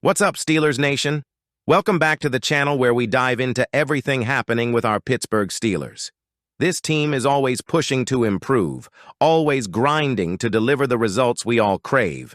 What's up, Steelers Nation? Welcome back to the channel where we dive into everything happening with our Pittsburgh Steelers. This team is always pushing to improve, always grinding to deliver the results we all crave.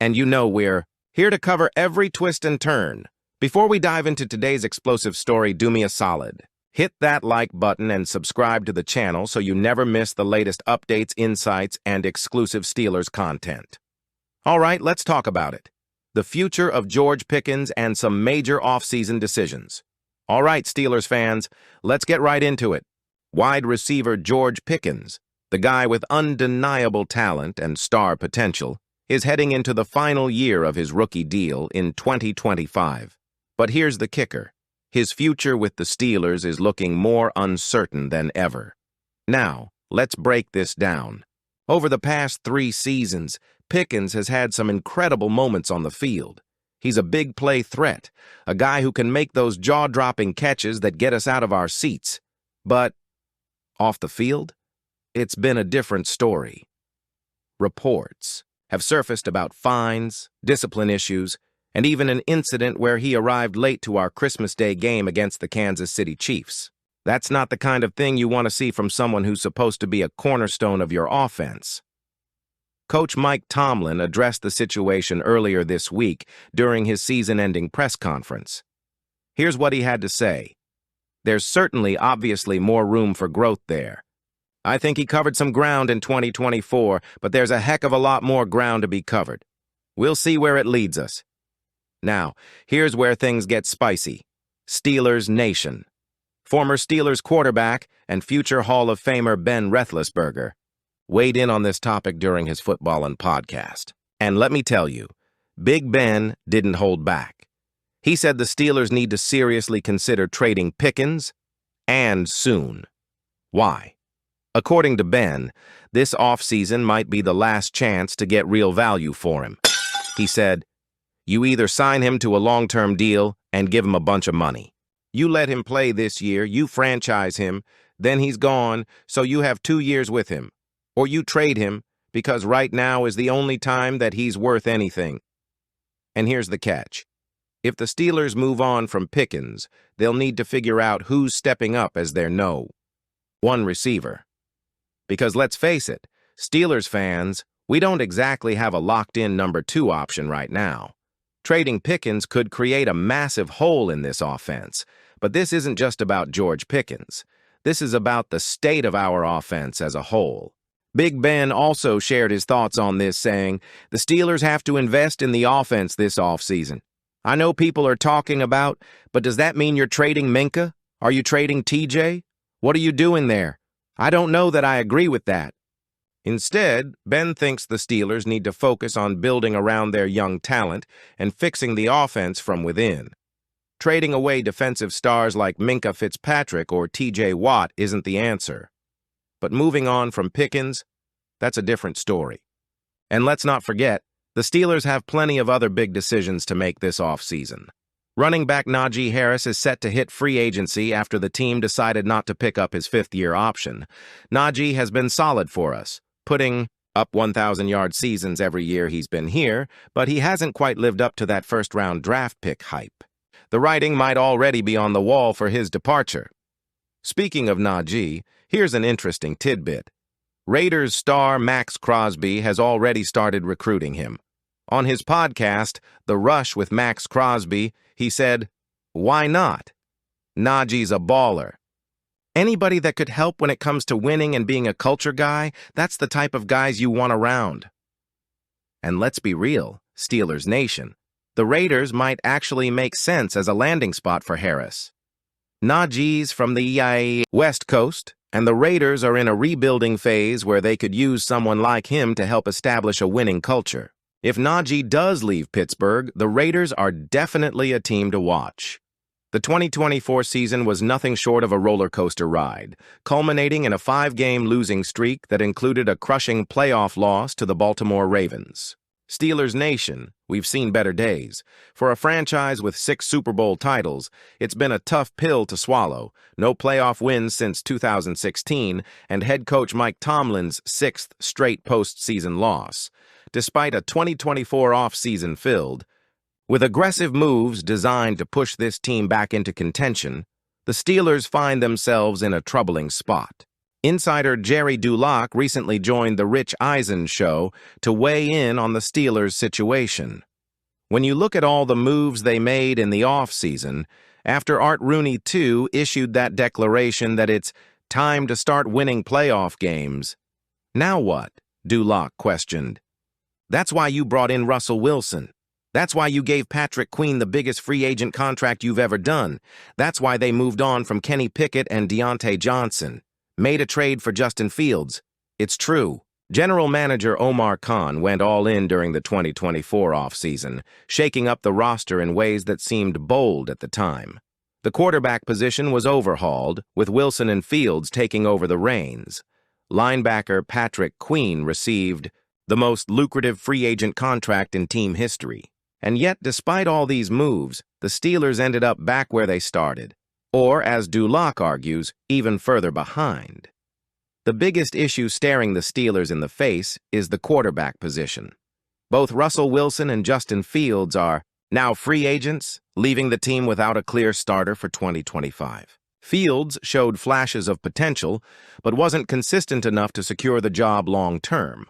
And you know we're here to cover every twist and turn. Before we dive into today's explosive story, do me a solid. Hit that like button and subscribe to the channel so you never miss the latest updates, insights, and exclusive Steelers content. All right, let's talk about it. The future of George Pickens and some major offseason decisions. All right, Steelers fans, let's get right into it. Wide receiver George Pickens, the guy with undeniable talent and star potential, is heading into the final year of his rookie deal in 2025. But here's the kicker. His future with the Steelers is looking more uncertain than ever. Now, let's break this down. Over the past 3 seasons, Pickens has had some incredible moments on the field. He's a big play threat, a guy who can make those jaw-dropping catches that get us out of our seats. But off the field, it's been a different story. Reports have surfaced about fines, discipline issues, and even an incident where he arrived late to our Christmas Day game against the Kansas City Chiefs. That's not the kind of thing you want to see from someone who's supposed to be a cornerstone of your offense. Coach Mike Tomlin addressed the situation earlier this week during his season-ending press conference. Here's what he had to say. There's certainly obviously more room for growth there. I think he covered some ground in 2024, but there's a heck of a lot more ground to be covered. We'll see where it leads us. Now, here's where things get spicy. Steelers Nation. Former Steelers quarterback and future Hall of Famer Ben Roethlisberger weighed in on this topic during his Footballin' podcast. And let me tell you, Big Ben didn't hold back. He said the Steelers need to seriously consider trading Pickens, and soon. Why? According to Ben, this offseason might be the last chance to get real value for him. He said, you either sign him to a long-term deal and give him a bunch of money. You let him play this year, you franchise him, then he's gone, so you have 2 years with him. Or you trade him, because right now is the only time that he's worth anything. And here's the catch. If the Steelers move on from Pickens, they'll need to figure out who's stepping up as their #1 receiver. Because let's face it, Steelers fans, we don't exactly have a locked-in #2 option right now. Trading Pickens could create a massive hole in this offense, but this isn't just about George Pickens. This is about the state of our offense as a whole. Big Ben also shared his thoughts on this, saying, the Steelers have to invest in the offense this offseason. I know people are talking about, but does that mean you're trading Minka? Are you trading TJ? What are you doing there? I don't know that I agree with that. Instead, Ben thinks the Steelers need to focus on building around their young talent and fixing the offense from within. Trading away defensive stars like Minka Fitzpatrick or TJ Watt isn't the answer. But moving on from Pickens, that's a different story. And let's not forget, the Steelers have plenty of other big decisions to make this offseason. Running back Naji Harris is set to hit free agency after the team decided not to pick up his 5th-year option. Naji has been solid for us, putting up 1,000-yard seasons every year he's been here, but he hasn't quite lived up to that first-round draft pick hype. The writing might already be on the wall for his departure. Speaking of Naji, here's an interesting tidbit. Raiders star Max Crosby has already started recruiting him. On his podcast, The Rush with Max Crosby, he said, why not? Naji's a baller. Anybody that could help when it comes to winning and being a culture guy, that's the type of guys you want around. And let's be real, Steelers Nation. The Raiders might actually make sense as a landing spot for Harris. Naji's from the West Coast, and the Raiders are in a rebuilding phase where they could use someone like him to help establish a winning culture. If Naji does leave Pittsburgh, the Raiders are definitely a team to watch. The 2024 season was nothing short of a roller coaster ride, culminating in a 5-game losing streak that included a crushing playoff loss to the Baltimore Ravens. Steelers Nation, we've seen better days. For a franchise with 6 Super Bowl titles, it's been a tough pill to swallow. No playoff wins since 2016, and head coach Mike Tomlin's 6th straight postseason loss. Despite a 2024 offseason filled With aggressive moves designed to push this team back into contention, the Steelers find themselves in a troubling spot. Insider Jerry Dulac recently joined the Rich Eisen show to weigh in on the Steelers' situation. When you look at all the moves they made in the offseason, after Art Rooney II issued that declaration that it's time to start winning playoff games, now what? Dulac questioned. That's why you brought in Russell Wilson. That's why you gave Patrick Queen the biggest free agent contract you've ever done. That's why they moved on from Kenny Pickett and Deontay Johnson. Made a trade for Justin Fields. It's true. General Manager Omar Khan went all in during the 2024 offseason, shaking up the roster in ways that seemed bold at the time. The quarterback position was overhauled, with Wilson and Fields taking over the reins. Linebacker Patrick Queen received the most lucrative free agent contract in team history. And yet, despite all these moves, the Steelers ended up back where they started. Or, as Dulac argues, even further behind. The biggest issue staring the Steelers in the face is the quarterback position. Both Russell Wilson and Justin Fields are now free agents, leaving the team without a clear starter for 2025. Fields showed flashes of potential, but wasn't consistent enough to secure the job long-term.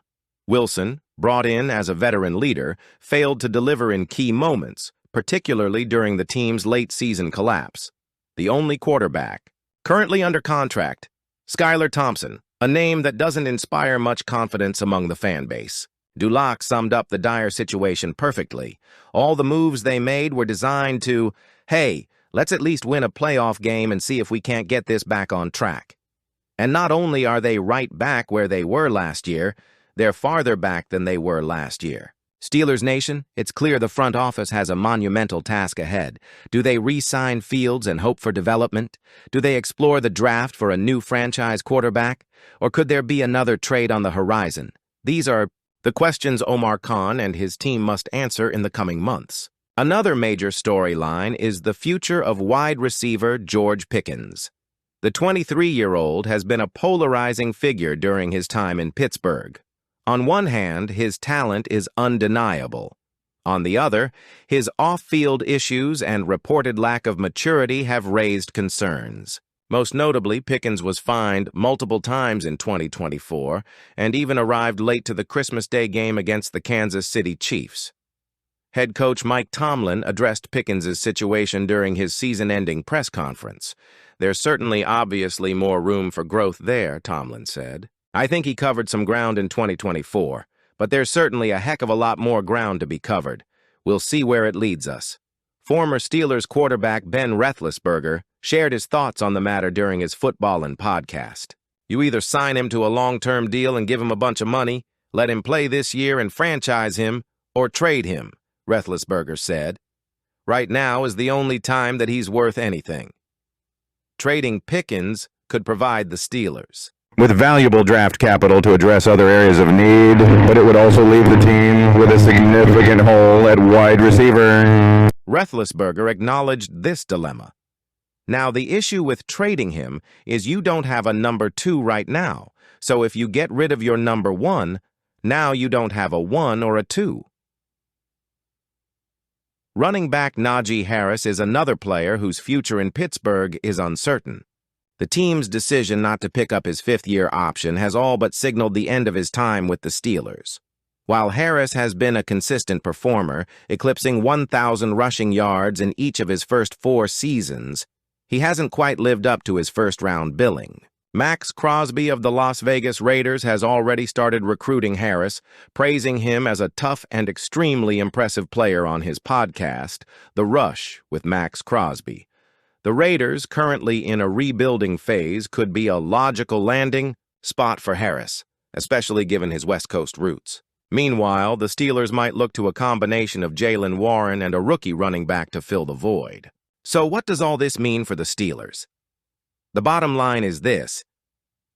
Wilson, brought in as a veteran leader, failed to deliver in key moments, particularly during the team's late-season collapse. The only quarterback currently under contract, Skylar Thompson, a name that doesn't inspire much confidence among the fan base. Dulac summed up the dire situation perfectly. All the moves they made were designed to, hey, let's at least win a playoff game and see if we can't get this back on track. And not only are they right back where they were last year, they're farther back than they were last year. Steelers Nation, it's clear the front office has a monumental task ahead. Do they re-sign Fields and hope for development? Do they explore the draft for a new franchise quarterback? Or could there be another trade on the horizon? These are the questions Omar Khan and his team must answer in the coming months. Another major storyline is the future of wide receiver George Pickens. The 23-year-old has been a polarizing figure during his time in Pittsburgh. On one hand, his talent is undeniable. On the other, his off-field issues and reported lack of maturity have raised concerns. Most notably, Pickens was fined multiple times in 2024 and even arrived late to the Christmas Day game against the Kansas City Chiefs. Head coach Mike Tomlin addressed Pickens' situation during his season-ending press conference. There's certainly obviously more room for growth there, Tomlin said. I think he covered some ground in 2024, but there's certainly a heck of a lot more ground to be covered. We'll see where it leads us. Former Steelers quarterback Ben Roethlisberger shared his thoughts on the matter during his Footballin' podcast. You either sign him to a long-term deal and give him a bunch of money, let him play this year and franchise him, or trade him, Roethlisberger said. Right now is the only time that he's worth anything. Trading Pickens could provide the Steelers with valuable draft capital to address other areas of need, but it would also leave the team with a significant hole at wide receiver. Roethlisberger acknowledged this dilemma. Now, the issue with trading him is you don't have a number 2 right now, so if you get rid of your number 1, now you don't have a 1 or a 2. Running back Naji Harris is another player whose future in Pittsburgh is uncertain. The team's decision not to pick up his 5th-year option has all but signaled the end of his time with the Steelers. While Harris has been a consistent performer, eclipsing 1,000 rushing yards in each of his first 4 seasons, he hasn't quite lived up to his first-round billing. Max Crosby of the Las Vegas Raiders has already started recruiting Harris, praising him as a tough and extremely impressive player on his podcast, The Rush with Max Crosby. The Raiders, currently in a rebuilding phase, could be a logical landing spot for Harris, especially given his West Coast roots. Meanwhile, the Steelers might look to a combination of Jaylen Warren and a rookie running back to fill the void. So what does all this mean for the Steelers? The bottom line is this.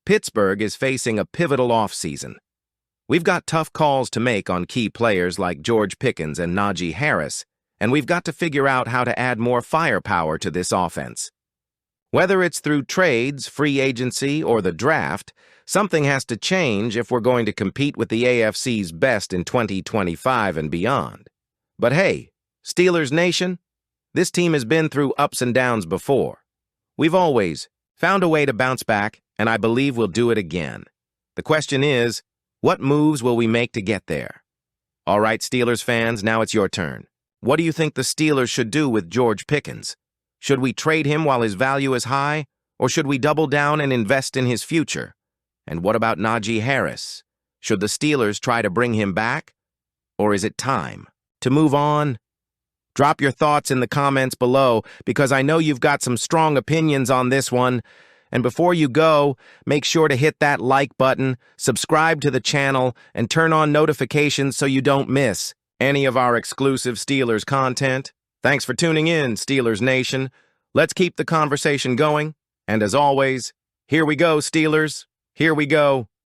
Pittsburgh is facing a pivotal offseason. We've got tough calls to make on key players like George Pickens and Naji Harris, and we've got to figure out how to add more firepower to this offense. Whether it's through trades, free agency, or the draft, something has to change if we're going to compete with the AFC's best in 2025 and beyond. But hey, Steelers Nation, this team has been through ups and downs before. We've always found a way to bounce back, and I believe we'll do it again. The question is, what moves will we make to get there? All right, Steelers fans, now it's your turn. What do you think the Steelers should do with George Pickens? Should we trade him while his value is high, or should we double down and invest in his future? And what about Naji Harris? Should the Steelers try to bring him back? Or is it time to move on? Drop your thoughts in the comments below, because I know you've got some strong opinions on this one. And before you go, make sure to hit that like button, subscribe to the channel, and turn on notifications so you don't miss any of our exclusive Steelers content. Thanks for tuning in, Steelers Nation. Let's keep the conversation going. And as always, here we go, Steelers. Here we go.